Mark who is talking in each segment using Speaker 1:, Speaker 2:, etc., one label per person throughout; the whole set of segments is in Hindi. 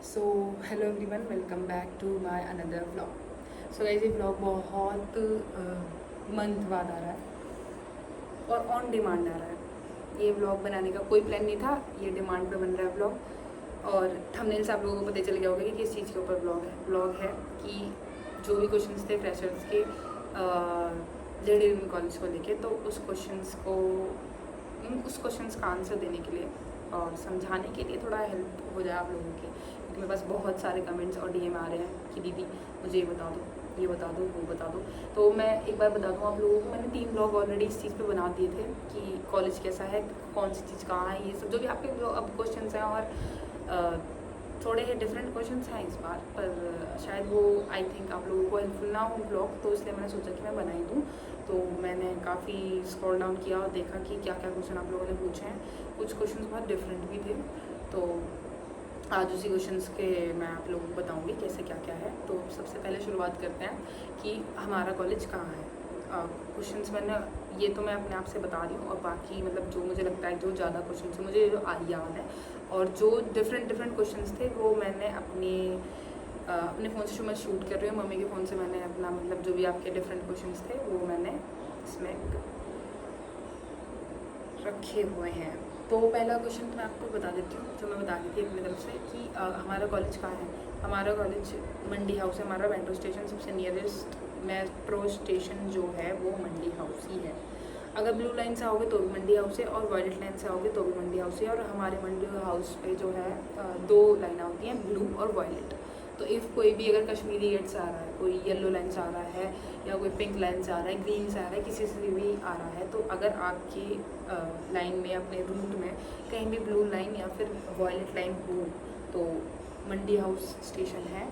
Speaker 1: So hello everyone, welcome back to my another vlog. So guys, ये व्लॉग बहुत मंथ बाद आ रहा है और ऑन डिमांड आ रहा है। ये व्लॉग बनाने का कोई प्लान नहीं था, ये डिमांड पे बन रहा है व्लॉग। और थंबनेल से आप लोगों को पता चल गया होगा कि किस चीज़ के ऊपर व्लॉग है कि जो भी क्वेश्चंस थे फ्रेशर्स के जेडी कॉलेज को लेके, तो उस क्वेश्चंस का आंसर देने के लिए और समझाने के लिए थोड़ा हेल्प हो जाए आप लोगों की, क्योंकि मेरे पास बहुत सारे कमेंट्स और डीएम आ रहे हैं कि दीदी मुझे ये बता दो, ये बता दो, वो बता दो। तो मैं एक बार बता दूँ आप लोगों को, मैंने 3 ब्लॉग ऑलरेडी इस चीज़ पे बना दिए थे कि कॉलेज कैसा है, कौन सी चीज़ कहाँ है, ये सब जो भी आपके जो अब क्वेश्चन हैं। और थोड़े डिफरेंट क्वेश्चंस हैं इस बार, पर शायद वो आई थिंक आप लोगों को हेल्पफुल ना हो ब्लॉग, तो इसलिए मैंने सोचा कि मैं बना ही दूँ। तो मैंने काफ़ी स्क्रॉल डाउन किया और देखा कि क्या क्या क्वेश्चन आप लोगों ने पूछे हैं। कुछ क्वेश्चन बहुत डिफरेंट भी थे, तो आज उसी क्वेश्चंस के मैं आप लोगों को बताऊंगी कैसे क्या क्या है। तो सबसे पहले शुरुआत करते हैं कि हमारा कॉलेज कहाँ है। क्वेश्चंस मैंने ये तो मैं अपने आप से बता रही हूँ, और बाकी मतलब जो मुझे लगता है जो ज़्यादा क्वेश्चन मुझे जो याद है और जो डिफरेंट क्वेश्चंस थे वो मैंने अपने फ़ोन से जो मैं शूट कर रही हूँ, मम्मी के फ़ोन से मैंने अपना मतलब जो भी आपके डिफरेंट क्वेश्चंस थे वो मैंने इसमें रखे हुए हैं। तो पहला क्वेश्चन तो मैं आपको बता देती हूँ, जो मैं बता रही थी अपनी तरफ से कि हमारा कॉलेज कहाँ है। हमारा कॉलेज मंडी हाउस है। हमारा मेट्रो स्टेशन सबसे नियरेस्ट मेट्रो स्टेशन जो है वो मंडी हाउस ही है। अगर ब्लू लाइन से आओगे तो भी मंडी हाउस है, और वायलेट लाइन से आओगे तो भी मंडी हाउस है। और हमारे मंडी हाउस पे जो है 2 लाइनें होती हैं, ब्लू और वायलेट। तो इफ़ कोई भी अगर कश्मीरी गेट से आ रहा है, कोई येलो लाइन से आ रहा है, या कोई पिंक लाइन से आ रहा है, ग्रीन से आ रहा है, किसी से भी आ रहा है, तो अगर आपकी लाइन में अपने रूट में कहीं भी ब्लू लाइन या फिर वायलेट लाइन हो तो मंडी हाउस स्टेशन है।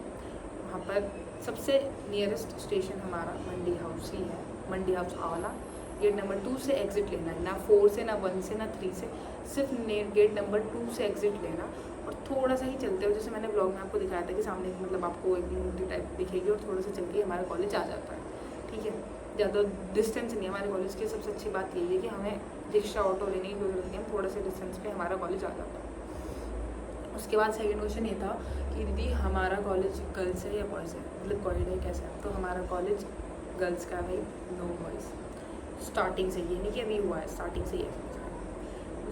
Speaker 1: वहाँ पर सबसे नियरेस्ट स्टेशन हमारा मंडी हाउस ही है। मंडी हाउस आवाला गेट नंबर 2 से एग्ज़िट लेना है, ना 4 से, ना 1 से, ना 3 से, सिर्फ गेट नंबर 2 से एग्ज़िट लेना। और थोड़ा सा ही चलते हो, जैसे मैंने ब्लॉग में आपको दिखाया था कि सामने मतलब आपको एक मूर्ति टाइप दिखेगी और थोड़ा सा चल के हमारा कॉलेज आ जाता है। ठीक है, ज़्यादा डिस्टेंस नहीं है हमारे कॉलेज की। सबसे अच्छी बात यही है कि हमें रिक्शा ऑटो लेने की जरूरत नहीं है, थोड़े से डिस्टेंस पे हमारा कॉलेज आ जाता है। उसके बाद सेकेंड क्वेश्चन ये था कि दीदी हमारा कॉलेज गर्ल्स है या बॉयज़ है, मतलब कॉलेज है कैसा है। तो हमारा कॉलेज गर्ल्स का है भाई, नो बॉयज़। स्टार्टिंग से ये नहीं कि अभी हुआ है, स्टार्टिंग से ही है।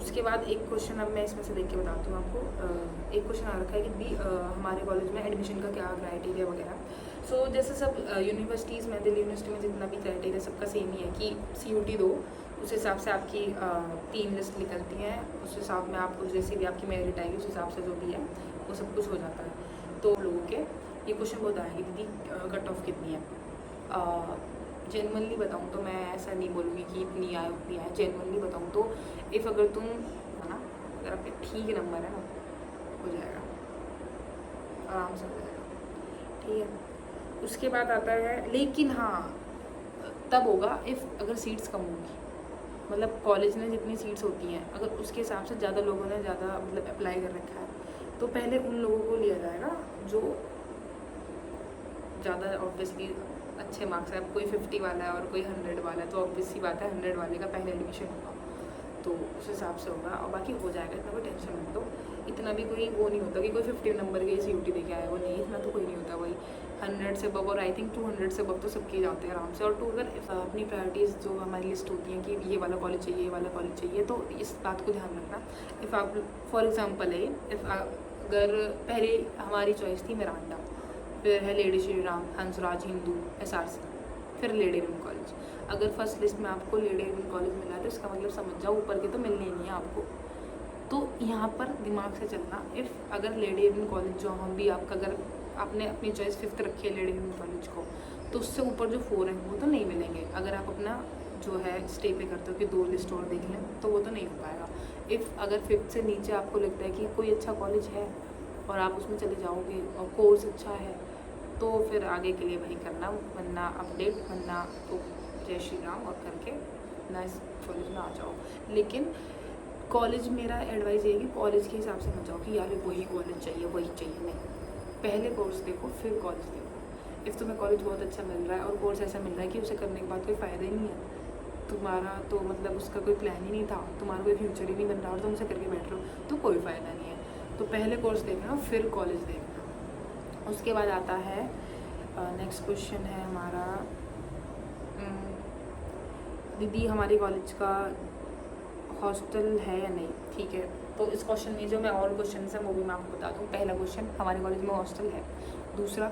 Speaker 1: उसके बाद एक क्वेश्चन अब मैं इसमें से देख के बताती हूँ आपको। एक क्वेश्चन आ रखा है कि भी हमारे कॉलेज में एडमिशन का क्या क्राइटेरिया वगैरह। सो जैसे सब यूनिवर्सिटीज़ में, दिल्ली यूनिवर्सिटी में जितना भी क्राइटेरिया सबका सेम ही है कि CUT दो, उस हिसाब से आपकी 3 लिस्ट निकलती हैं, उस हिसाब में आपको जैसे भी आपकी मेरिट आएगी उस हिसाब से जो भी है वो सब कुछ हो जाता है। तो लोगों के ये क्वेश्चन बहुत आएगी, दीदी कट ऑफ कितनी है। जेनुअनली बताऊँ तो मैं ऐसा नहीं बोलूँगी कि इतनी आए उतनी आए। जेनुअनली बताऊँ तो इफ़ अगर तुम है ना, अगर आपके ठीक नंबर है ना, हो जाएगा, आराम से हो जाएगा। ठीक है, उसके बाद आता है, लेकिन हाँ तब होगा इफ़ अगर सीट्स कम होंगी, मतलब कॉलेज में जितनी सीट्स होती हैं अगर उसके हिसाब से ज़्यादा लोगों ने ज़्यादा मतलब अप्लाई कर रखा है, तो पहले उन लोगों को लिया जाएगा जो ज़्यादा ऑब्वियसली अच्छे मार्क्स है। अब कोई 50 वाला है और कोई 100 वाला है, तो ऑब्वियसली बात है 100 वाले का पहले एडमिशन होगा, तो उस हिसाब से होगा और बाकी हो जाएगा। इतना कोई टेंशन मत लो। इतना भी कोई वो नहीं होता कि कोई 50 नंबर के CUT दे के आया, वो नहीं, इतना तो कोई नहीं होता। वही 100 से अबव, और आई थिंक 200 से अबव तो सबके जाते हैं आराम से। और टू अगर अपनी प्रायोरिटीज़ जो हमारी लिस्ट होती है कि ये वाला कॉलेज चाहिए, ये वाला कॉलेज चाहिए, तो इस बात को ध्यान रखना। इफ़ आप फॉर एग्ज़ाम्पल है, अगर पहले हमारी चॉइस थी मिरांडा, फिर है लेडी श्री राम, हंसराज हिंदू, SRC, फिर लेडी एविन कॉलेज। अगर फर्स्ट लिस्ट में आपको लेडी एविन कॉलेज मिला है तो इसका मतलब समझ जाओ ऊपर के तो मिलने ही नहीं है आपको। तो यहाँ पर दिमाग से चलना, इफ़ अगर लेडी एविन कॉलेज जो हम भी आपका अगर आपने अपनी चॉइस 5th रखी है लेडी एविन कॉलेज को, तो उससे ऊपर जो 4 हैं वो तो नहीं मिलेंगे। अगर आप अपना जो है स्टे पे करते हो कि 2 लिस्ट और देख लें, तो वो तो नहीं हो पाएगा। इफ़ अगर 5th से नीचे आपको लगता है कि कोई अच्छा कॉलेज है और आप उसमें चले जाओगे और कोर्स अच्छा है, तो फिर आगे के लिए वही करना, वरना अपडेट, वरना तो जय श्री राम और करके ना इस कॉलेज में आ जाओ। लेकिन कॉलेज, मेरा एडवाइस ये है कि कॉलेज के हिसाब से मत जाओ कि यार वही कॉलेज चाहिए वही चाहिए, नहीं। पहले कोर्स देखो फिर कॉलेज देखो। इफ़ तुम्हें कॉलेज बहुत अच्छा मिल रहा है और कोर्स ऐसा मिल रहा है कि उसे करने के बाद कोई फ़ायदा ही नहीं है, तुम्हारा तो मतलब उसका कोई प्लान ही नहीं था, तुम्हारा कोई फ्यूचर ही नहीं बन रहा और तुम उसे करके बैठ रहे हो, तो कोई फ़ायदा नहीं है। तो पहले कोर्स देखना फिर कॉलेज देखना। उसके बाद आता है नेक्स्ट क्वेश्चन है हमारा, दीदी हमारे कॉलेज का हॉस्टल है या नहीं। ठीक है, तो इस क्वेश्चन में जो मैं और क्वेश्चन है वो भी मैं आपको बता दूँ। पहला क्वेश्चन, हमारे कॉलेज में हॉस्टल है। दूसरा,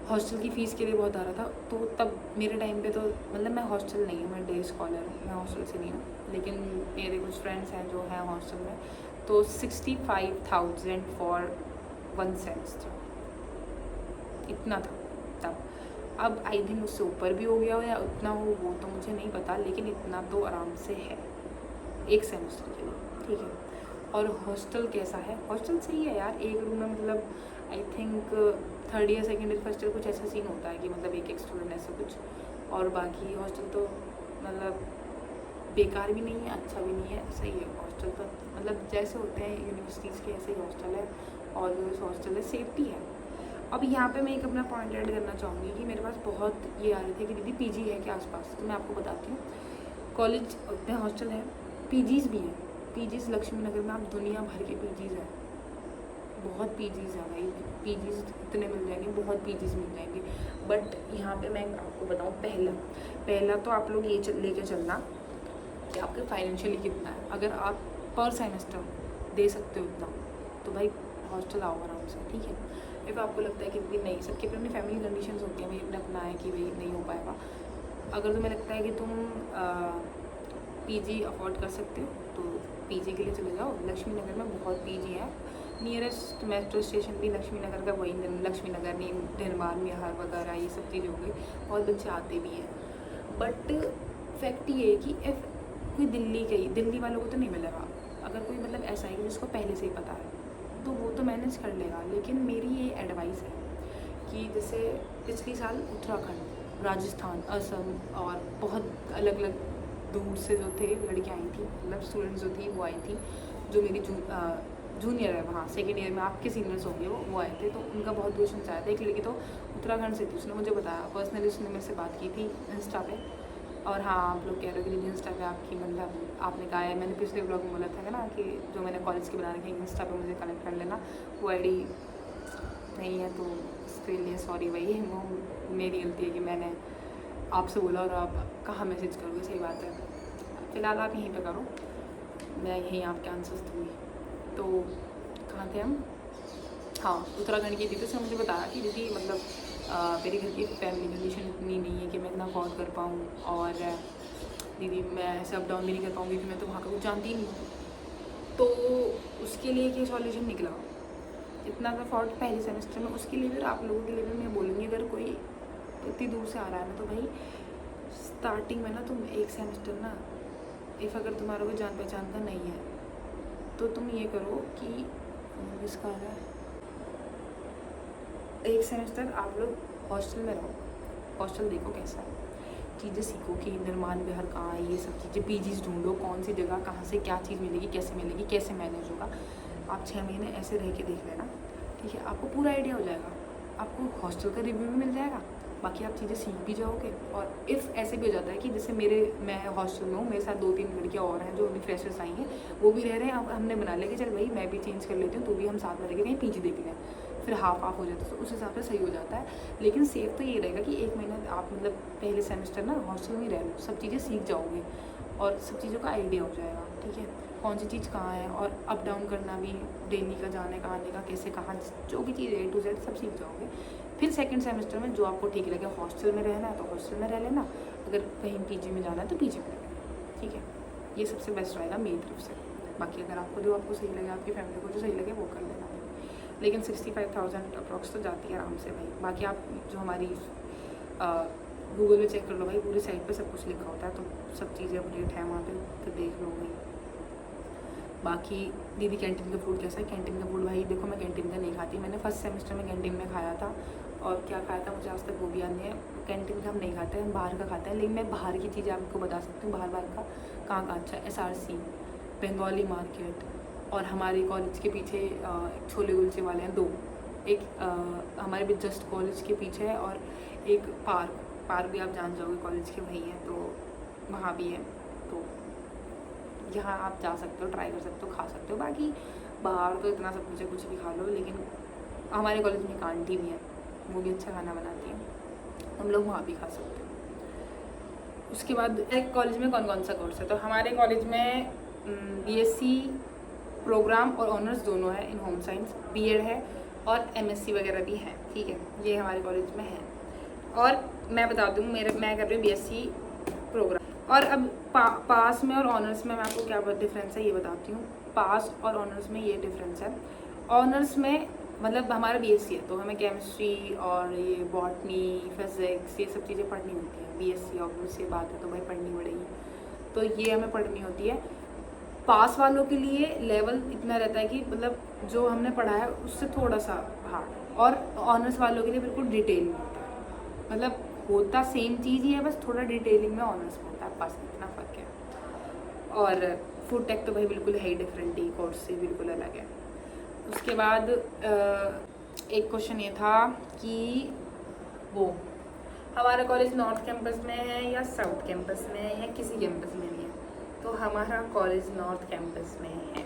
Speaker 1: हॉस्टल की फ़ीस के लिए बहुत आ रहा था, तो तब मेरे टाइम पे तो मतलब मैं हॉस्टल नहीं हूँ, मैं डे स्कॉलर हूँ, मैं हॉस्टल से नहीं हूँ, लेकिन मेरे कुछ फ्रेंड्स हैं जो हैं हॉस्टल में, तो 65,000 फॉर 1 सेमेस्टर इतना था तब। अब आई थिंक उससे ऊपर भी हो गया हो या उतना हो वो तो मुझे नहीं पता, लेकिन इतना तो आराम से है एक सेमेस्टर के लिए। ठीक है, और हॉस्टल कैसा है? हॉस्टल सही है यार, एक रूम में मतलब I think third year second year first year कुछ ऐसा सीन होता है कि मतलब एक स्टूडेंट ऐसा कुछ, और बाकी हॉस्टल तो मतलब बेकार भी नहीं है, अच्छा भी नहीं है, सही है हॉस्टल तो। मतलब जैसे होते हैं यूनिवर्सिटीज़ के ऐसे ही हॉस्टल है, और जो हॉस्टल है सेफ्टी है। अब यहाँ पे मैं एक अपना पॉइंट ऐड करना चाहूँगी कि मेरे पास बहुत ये आ रहे थे कि दीदी पीजी है क्या आसपास, तो मैं आपको बताती हूँ। कॉलेज में हॉस्टल है, पीजीज़ भी हैं। पीजीज़ लक्ष्मी नगर में आप दुनिया भर के पीजीज़ हैं, बहुत पीजीज़ हैं भाई, पीजीज़ इतने मिल जाएंगे, बहुत पीजीज़ मिल जाएंगे। बट यहाँ पे मैं आपको बताऊँ, पहला तो आप लोग ये लेके चलना कि आपके फाइनेंशियली कितना है। अगर आप पर सेमेस्टर दे सकते हो इतना, तो भाई हॉस्टल आओ आराम से। ठीक है, इफ़ आपको लगता है कि नहीं, सबकी अपनी फैमिली कंडीशंस होती हैं, भाई अपना अपना है कि भाई नहीं हो पाएगा। अगर तुम्हें लगता है कि तुम पीजी अफोर्ड कर सकते हो तो पीजी के लिए चले जाओ। लक्ष्मी नगर में बहुत पीजी है, नियरेस्ट मेट्रो स्टेशन भी लक्ष्मी नगर का वही, लक्ष्मी नगर नहीं, निर्माण विहार वगैरह ये सब चीज़ हो गई, बहुत बच्चे आते भी हैं। बट फैक्ट ये है कि इफ़ कोई दिल्ली वालों को तो नहीं मिलेगा। अगर कोई मतलब ऐसा है कि जिसको पहले से ही पता है तो वो तो मैनेज कर लेगा, लेकिन मेरी ये एडवाइस है कि जैसे पिछले साल उत्तराखंड, राजस्थान, असम और बहुत अलग अलग दूर से जो थे लड़कियाँ आई थी, मतलब स्टूडेंट्स जो थी वो आई थी, जो मेरी जूनियर है वहाँ सेकेंड ईयर में, आपके सीनियर्स होंगे वो आए थे, तो उनका बहुत क्वेश्चन आया था। एक लड़की तो उत्तराखंड से थी, उसने मुझे बताया पर्सनली, उसने मेरे से बात की थी इंस्टा पे। और हाँ, आप लोग कह रहे हो कि इंस्टा पे आपकी मतलब आपने कहा है, मैंने पिछले ब्लॉग में बोला था ना कि जो मैंने कॉलेज की बना रखी है इंस्टा पे मुझे कनेक्ट कर लेना, वो आईडी नहीं है, तो इसके लिए सॉरी भाई, वो मेरी गलती है कि मैंने आपसे बोला और आप कहाँ मैसेज करोगे। सही बात है, फ़िलहाल आप यहीं पे करो, मैं यहीं आपके आंसर्स दूँगी। तो कहाँ थे हम? हाँ, उत्तराखंड की थी, तो उसने मुझे बताया कि दीदी मतलब मेरे घर की फैमिली कंडीशन इतनी नहीं है कि मैं इतना अफोर्ड कर पाऊँ, और दीदी मैं ऐसे अप डाउन भी नहीं कर पाऊँगी क्योंकि मैं तो वहाँ का कुछ जानती ही नहीं हूँ। तो उसके लिए क्या सॉल्यूशन निकला, इतना सा अफोर्ड पहले सेमेस्टर में। उसके लिए फिर आप लोगों के लिए भी मैं बोलूँगी, अगर कोई इतनी दूर से आ रहा है ना, तो भाई स्टार्टिंग में ना तुम एक सेमेस्टर ना, इफ़ अगर तुम्हारा कोई जान पहचान का नहीं है तो तुम ये करो कि इसका है एक सेमेस्टर आप लोग हॉस्टल में रहो, हॉस्टल देखो कैसा है, चीज़ें सीखो कि निर्माण विहार कहाँ है, ये सब चीज़ें, पीजीज ढूंढो कौन सी जगह कहाँ से क्या चीज़ मिलेगी, कैसे मैनेज होगा। आप 6 महीने ऐसे रह के देख लेना, ठीक है, आपको पूरा आइडिया हो जाएगा, आपको हॉस्टल का रिव्यू भी मिल जाएगा, बाकी आप चीज़ें सीख भी जाओगे। और इफ़ ऐसे भी हो जाता है कि जैसे मैं हॉस्टल में हूँ, मेरे साथ 2-3 लड़कियाँ और हैं जो अभी फ्रेशर्स आई हैं, वो भी रह रहे हैं। अब हमने बना लिया कि चल भाई मैं भी चेंज कर लेती हूँ, तो भी हम साथ में रह के कहीं पीजी देख लें, फिर हाफ हो जाता है, तो उस हिसाब से सही हो जाता है। लेकिन सेफ तो ये रहेगा कि 1 महीना आप मतलब पहले सेमेस्टर ना हॉस्टल में रह लो, सब चीज़ें सीख जाओगे और सब चीज़ों का आइडिया हो जाएगा। ठीक है, कौन सी चीज़ कहाँ है, और अप डाउन करना भी, डेली का जाने का आने का कैसे कहाँ, जो भी चीज़ A to Z सब सीख जाओगे। फिर सेकंड सेमेस्टर में जो आपको ठीक लगे, हॉस्टल में रहना है तो हॉस्टल में रह लेना, अगर कहीं पीजी में जाना है तो पीजी में रह लेना। ठीक है, ये सबसे बेस्ट रहेगा मेरी तरफ से। बाकी अगर आपको जो आपको सही लगे, आपकी फैमिली को जो सही लगे वो कर लेना, लेकिन 65,000 अप्रॉक्स तो जाती है आराम से भाई। बाकी आप जो हमारी गूगल में चेक कर लो भाई, पूरी साइट पे सब कुछ लिखा होता है, तो सब चीज़ें अपडेट है वहाँ पे, तो देख लो भाई। बाकी दीदी कैंटीन का फूड कैसा है? कैंटीन का फूड भाई देखो, मैं कैंटीन का नहीं खाती, मैंने फर्स्ट सेमेस्टर में कैंटीन में खाया था, और क्या खाया था मुझे आज तक वो भी याद नहीं है। कैंटीन का हम नहीं खाते, हम बाहर का खाते हैं, लेकिन मैं बाहर की चीज़ें आपको बता सकती हूँ, बाहर का कहाँ कहाँ अच्छा है। SRC, बंगाली मार्केट, और हमारे कॉलेज के पीछे छोले कुलचे वाले हैं 2, एक हमारे भी जस्ट कॉलेज के पीछे है, और एक पार्क भी आप जान जाओगे कॉलेज के वहीं है, तो वहाँ भी है, तो यहाँ आप जा सकते हो, ट्राई कर सकते हो, खा सकते हो। बाकी बाहर तो इतना सब कुछ है, कुछ भी खा लो, लेकिन हमारे कॉलेज में एक आंटी भी है, वो भी अच्छा खाना बनाती है, हम लोग वहाँ भी खा सकते हैं। उसके बाद एक कॉलेज में कौन कौन सा कोर्स है, तो हमारे कॉलेज में बीएससी प्रोग्राम और ऑनर्स दोनों है इन होम साइंस, बीएड है और एमएससी वगैरह भी है, ठीक है, ये हमारे कॉलेज में है। और मैं बता दूँ मैं कर रही हूँ बीएससी प्रोग्राम। और अब पास में और ऑनर्स में मैं आपको क्या डिफरेंस है ये बताती हूँ। पास और ऑनर्स में ये डिफरेंस है, ऑनर्स में मतलब हमारा बीएससी है तो हमें केमिस्ट्री और ये बॉटनी, फिजिक्स, ये सब चीज़ें पढ़नी होती हैं। बीएससी ऑब्वियस ये बात है तो भाई पढ़नी पड़ेगी, तो ये हमें पढ़नी होती है। पास वालों के लिए लेवल इतना रहता है कि मतलब जो हमने पढ़ा है उससे थोड़ा सा हार्ड, और ऑनर्स वालों के लिए बिल्कुल डिटेल में होता है, मतलब होता सेम चीज़ ही है, बस थोड़ा डिटेलिंग में ऑनर्स में होता है, पास में इतना फ़र्क है। और फूड टेक तो भाई बिल्कुल है ही डिफरेंट ही, कोर्स से बिल्कुल अलग है। उसके बाद एक क्वेश्चन ये था कि वो हमारा कॉलेज नॉर्थ कैंपस में है या साउथ कैंपस में है या किसी कैंपस में नहीं है, तो हमारा कॉलेज नॉर्थ कैंपस में है।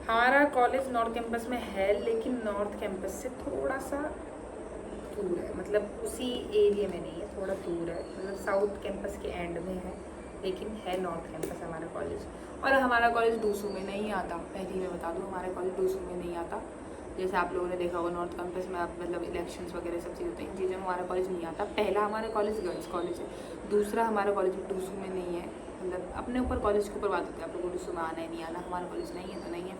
Speaker 1: हमारा कॉलेज नॉर्थ कैंपस में है, लेकिन नॉर्थ कैंपस से थोड़ा सा दूर है, मतलब उसी एरिया में नहीं है, थोड़ा दूर है, मतलब साउथ कैंपस के एंड में है, लेकिन है नॉर्थ कैंपस हमारा कॉलेज। और हमारा कॉलेज डूसू में नहीं आता, पहले ही मैं बता दूँ, हमारा कॉलेज डूसू में नहीं आता। जैसे आप लोगों ने देखा होगा नॉर्थ कैंपस में आप मतलब इलेक्शंस वगैरह सब चीज़ होती हैं, इन चीज़ों में हमारा कॉलेज नहीं आता। पहला हमारा कॉलेज गर्ल्स कॉलेज है, दूसरा हमारा कॉलेज डूसू में नहीं है, मतलब अपने ऊपर कॉलेज के ऊपर बात होती है, आप लोगों को डूसू में आना है नहीं आना, हमारा कॉलेज नहीं है तो नहीं है।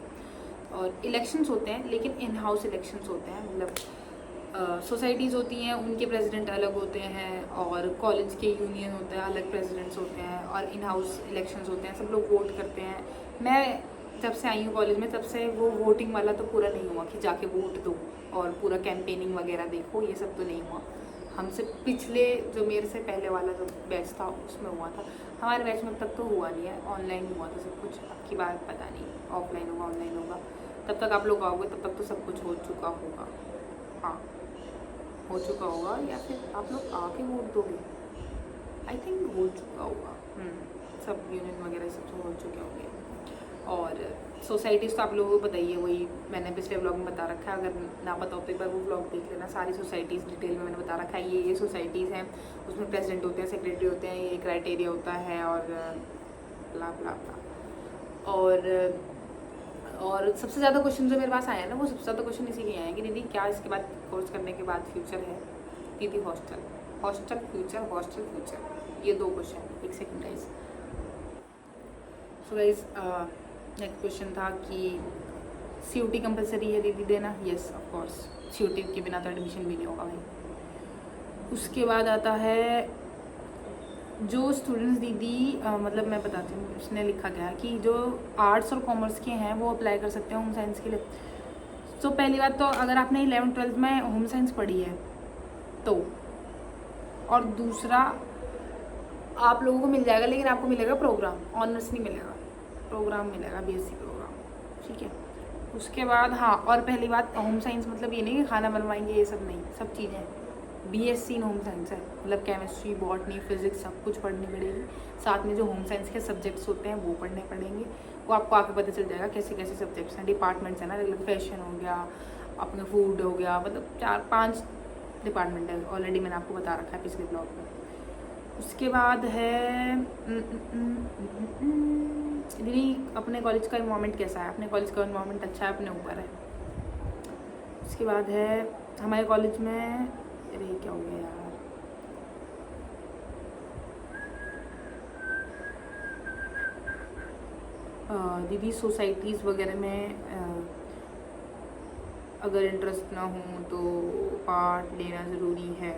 Speaker 1: और इलेक्शंस होते हैं, लेकिन इन हाउस इलेक्शंस होते हैं, मतलब सोसाइटीज़ होती हैं, उनके प्रेसिडेंट अलग होते हैं, और कॉलेज के यूनियन होते हैं, अलग प्रेसिडेंट्स होते हैं, और इन हाउस इलेक्शंस होते हैं, सब लोग वोट करते हैं। मैं जब से आई हूँ कॉलेज में तब से वो वोटिंग वाला तो पूरा नहीं हुआ कि जाके वोट दो और पूरा कैंपेनिंग वगैरह देखो, ये सब तो नहीं हुआ। हमसे पिछले जो मेरे से पहले वाला जो बैच था उसमें हुआ था, हमारे बैच में अब तक तो हुआ नहीं है, ऑनलाइन हुआ था सब कुछ। अब की बात पता नहीं, ऑफलाइन होगा ऑनलाइन होगा, तब तक आप लोग आओगे तब तक तो सब कुछ हो चुका होगा, हाँ हो चुका होगा, या फिर आप लोग आके वोट दोगे, आई थिंक हो चुका होगा। सब यूनियन वगैरह सब हो चुके होंगे। और सोसाइटीज़ तो आप लोगों को बताइए, वही मैंने पिछले व्लॉग में बता रखा है, अगर ना पता हो तो एक बार वो व्लॉग देख लेना, सारी सोसाइटीज़ डिटेल में मैंने बता रखा है। ये सोसाइटीज़ हैं, उसमें प्रेसिडेंट होते हैं, सेक्रेटरी होते हैं, ये क्राइटेरिया होता है, और ब्ला ब्ला ब्ला। और सबसे ज़्यादा क्वेश्चन जो मेरे पास आए हैं ना, वो सबसे ज़्यादा क्वेश्चन इसी के आए हैं कि दीदी क्या इसके बाद कोर्स करने के बाद फ्यूचर है, दीदी हॉस्टल फ्यूचर, ये दो क्वेश्चन। एक second guys. So guys next question था कि CUT कंपलसरी है दीदी देना, यस ऑफ कोर्स, CUT के बिना तो एडमिशन भी नहीं होगा भाई। उसके बाद आता है जो स्टूडेंट्स दीदी मतलब मैं बताती हूँ, उसने लिखा गया है कि जो आर्ट्स और कॉमर्स के हैं वो अप्लाई कर सकते हैं होम साइंस के लिए। तो पहली बात तो अगर आपने 11th-12th में होम साइंस पढ़ी है तो, और दूसरा आप लोगों को मिल जाएगा, लेकिन आपको मिलेगा प्रोग्राम, ऑनर्स नहीं मिलेगा, प्रोग्राम मिलेगा, BSc प्रोग्राम, ठीक है। उसके बाद हाँ, और पहली बात होम साइंस मतलब ये नहीं कि खाना बनवाएंगे, ये सब नहीं, सब चीज़ें BSc इन होम साइंस है, मतलब केमिस्ट्री, बॉटनी, फिजिक्स सब कुछ पढ़नी पड़ेगी। साथ में जो होम साइंस के सब्जेक्ट्स होते हैं वो पढ़ने पड़ेंगे, वो आपको आगे पता चल जाएगा कैसे कैसे सब्जेक्ट्स हैं, डिपार्टमेंट्स हैं ना, फैशन हो गया, अपना फूड हो गया, मतलब 4-5 डिपार्टमेंट है, ऑलरेडी मैंने आपको बता रखा है पिछले ब्लॉग में। उसके बाद है दीदी अपने कॉलेज का इन्वायरमेंट कैसा है, अपने कॉलेज का इन्वायरमेंट अच्छा है, अपने ऊपर है। उसके बाद है हमारे कॉलेज में, अरे क्या हो गया यार, दीदी सोसाइटीज़ वगैरह में अगर इंटरेस्ट ना हो तो पार्ट लेना ज़रूरी है।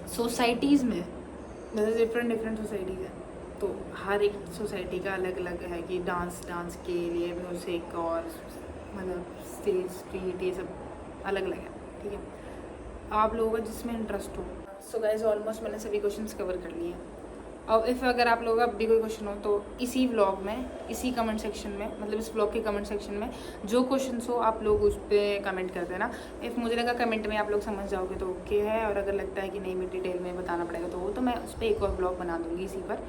Speaker 1: सोसाइटीज़ में मतलब डिफरेंट सोसाइटीज़ हैं, तो हर एक सोसाइटी का अलग अलग है कि डांस के लिए म्यूज़िक और मतलब स्टेज स्ट्रीट ये सब अलग अलग है, ठीक है, आप लोगों का जिसमें इंटरेस्ट हो। सो गाइस ऑलमोस्ट मैंने सभी क्वेश्चंस कवर कर लिए। और अगर आप लोगों का अब भी कोई क्वेश्चन हो तो इसी व्लॉग में, इसी कमेंट सेक्शन में, मतलब इस व्लॉग के कमेंट सेक्शन में जो क्वेश्चंस हो आप लोग उस पर कमेंट कर देना। इफ़ मुझे लगा कमेंट में आप लोग समझ जाओगे तो ओके है, और अगर लगता है कि नहीं मैं डिटेल में बताना पड़ेगा तो मैं उस पर एक और ब्लॉग बना दूँगी इसी पर।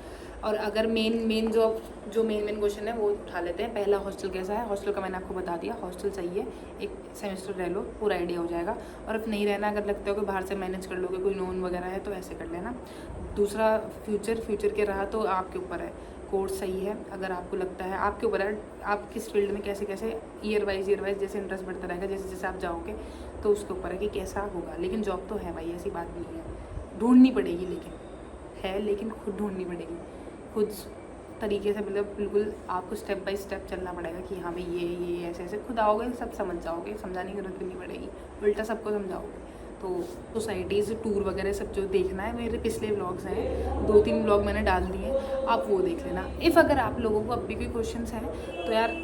Speaker 1: और अगर मेन जो मेन क्वेश्चन है वो उठा लेते हैं। पहला, हॉस्टल कैसा है? हॉस्टल का मैंने आपको बता दिया, हॉस्टल चाहिए, एक सेमेस्टर रह लो, पूरा आइडिया हो जाएगा। और अब नहीं रहना, अगर लगता है कि बाहर से मैनेज कर लोगे, कोई लोन वगैरह है तो ऐसे कर लेना। दूसरा, फ्यूचर के रहा तो आपके ऊपर है, कोर्स सही है, अगर आपको लगता है, आपके ऊपर है आप किस फील्ड में कैसे ईयर वाइज जैसे इंटरेस्ट बढ़ता रहेगा, जैसे आप जाओगे तो उसके ऊपर है कि कैसा होगा। लेकिन जॉब तो है भाई, ऐसी बात नहीं है, ढूंढनी पड़ेगी, लेकिन खुद ढूंढनी पड़ेगी, खुद तरीके से, मतलब बिल्कुल आपको स्टेप बाय स्टेप चलना पड़ेगा कि हाँ भाई ये ऐसे खुद आओगे सब समझ जाओगे, समझाने की जरूरत भी नहीं पड़ेगी, उल्टा सबको समझाओगे। तो सोसाइटीज़ टूर वगैरह सब जो देखना है, मेरे पिछले व्लॉग्स हैं, 2-3 व्लॉग मैंने डाल दिए हैं, आप वो देख लेना। अगर आप लोगों को अब भी कोई क्वेश्चंस हैं तो यार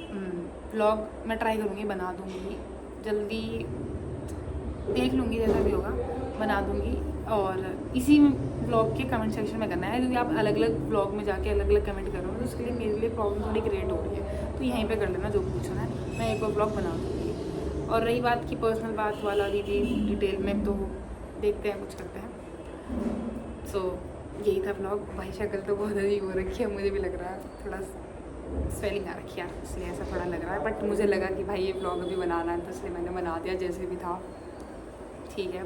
Speaker 1: व्लॉग मैं ट्राई करूँगी, बना दूँगी जल्दी, देख लूँगी जैसा भी होगा, बना दूँगी। और इसी व्लॉग के कमेंट सेक्शन में करना है, क्योंकि आप अलग अलग व्लॉग में जाके अलग अलग कमेंट करोगे तो उसके लिए मेरे लिए प्रॉब्लम थोड़ी क्रिएट हो रही है। तो यहीं पे कर लेना जो पूछना है, मैं एक और व्लॉग बना दूँगी। और रही बात की पर्सनल बात वाला दीदी डिटेल में, तो देखते हैं, कुछ करते हैं। सो यही था व्लॉग। भाई शक्ल तो बहुत अजीब हो रखी है, मुझे भी लग रहा है थोड़ा स्वेलिंग आ रखी है, इसलिए ऐसा थोड़ा लग रहा है। बट मुझे लगा कि भाई ये व्लॉग अभी बनाना है, तो इसलिए मैंने बना दिया जैसे भी था। ठीक है,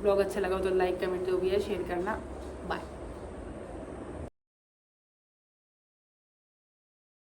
Speaker 1: व्लॉग अच्छा लगा तो लाइक कमेंट जो भी है शेयर करना। बाय।